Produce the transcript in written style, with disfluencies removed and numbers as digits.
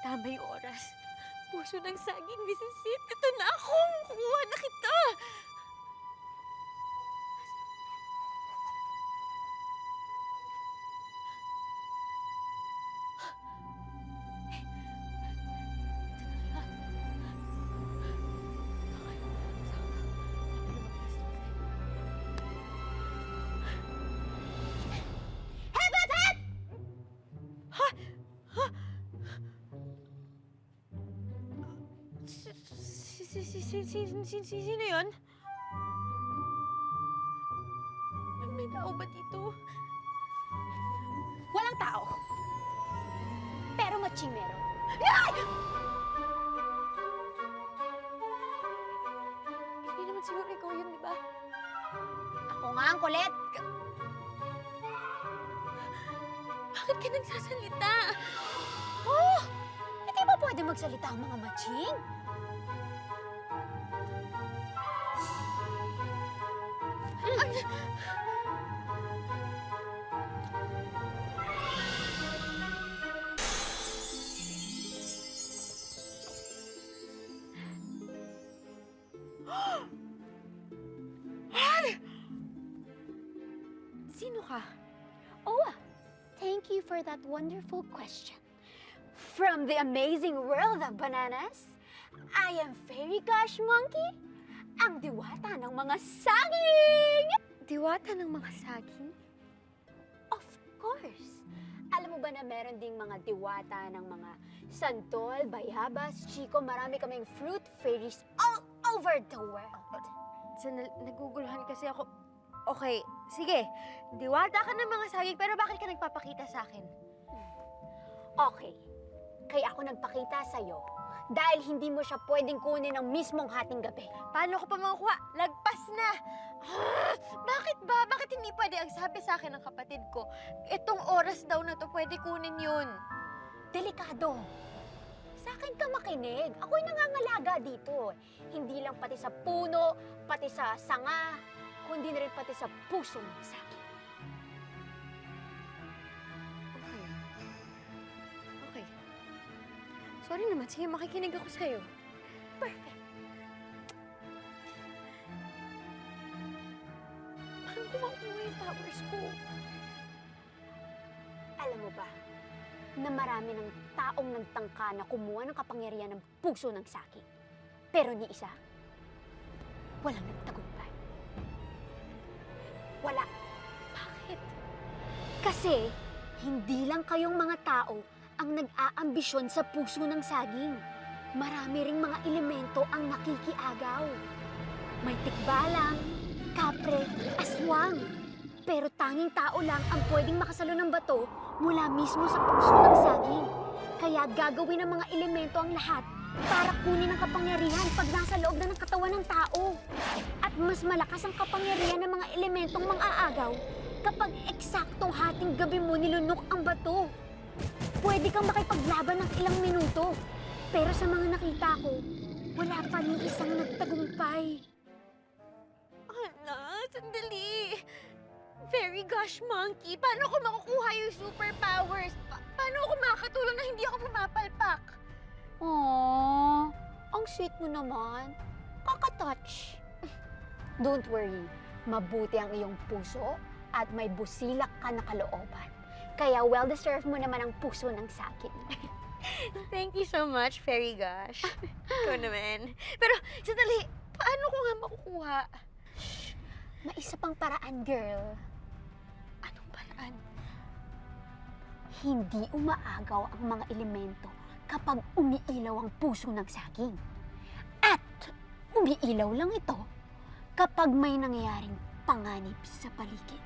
Tamay oras. Puso ng saging, Mrs. Sid. Ito na ako! Kukuha na kita! Sino yun? May tao ba dito? Walang tao. Pero matching meron. Hindi naman siguro ikaw yun, di ba? Ako nga ang kulit. Bakit ka nagsasalita? Oh! Hindi ba pwede magsalita ang mga matching? Sino ka? Oh, thank you for that wonderful question. From the amazing world of bananas, I am Fairy Gosh Monkey, ang diwata ng mga saging! Diwata ng mga saging? Of course! Alam mo ba na meron ding mga diwata ng mga santol, bayabas, chiko, marami kaming fruit fairies all over the world. Naguguluhan kasi ako. Okay, sige. Diwata ka ng mga saging, pero bakit ka nagpapakita sa akin? Okay, kaya ako nagpakita sa'yo dahil hindi mo siya pwedeng kunin ng mismong hating gabi. Paano ko pa makukuha? Lagpas na! Bakit ba? Bakit hindi pwede ang sabi sa akin ng kapatid ko? Itong oras daw na to, pwede kunin yun. Delikado. Sa akin ka makinig. Ako'y nangangalaga dito. Hindi lang pati sa puno, pati sa sanga, kundi na rin pati sa puso ng saging. Okay. Okay. Sorry naman. Sige, makikinig ako sa'yo. Perfect. Paano ko makuha yung powers ko? Alam mo ba, na marami ng taong nagtangka na kumuha ng kapangyarihan ng puso ng saging. Pero ni isa, walang nagtagumpay. Wala. Bakit? Kasi, hindi lang kayong mga tao ang nag-aambisyon sa puso ng saging. Marami ring mga elemento ang nakikiagaw. May tikbalang, kapre, aswang. Pero tanging tao lang ang pwedeng makasalo ng bato mula mismo sa puso ng saging. Kaya gagawin ng mga elemento ang lahat para kunin ang kapangyarihan pag nasa loob na ng katawan ng tao. At mas malakas ang kapangyarihan ng mga elementong mang-aagaw kapag eksaktong hating gabi mo nilunok ang bato. Pwede kang makipaglaban ng ilang minuto. Pero sa mga nakita ko, wala pa ni isang nagtagumpay. Ala, sandali. Fairy Gosh Monkey, paano ko makukuha yung superpowers? Paano ako makakatulong na hindi ako pumapalpak? Aww, ang sweet mo naman. Kakatouch. Don't worry, mabuti ang iyong puso at may busilak ka na kalooban. Kaya well-deserved mo naman ang puso ng saging. Thank you so much, Fairy Gosh. Ikaw naman. Pero, sandali, paano ko nga makukuha? May isa pang paraan, girl. Anong paraan? Hindi umaagaw ang mga elemento kapag umiilaw ang puso ng saging. At umiilaw lang ito kapag may nangyayaring panganib sa paligid.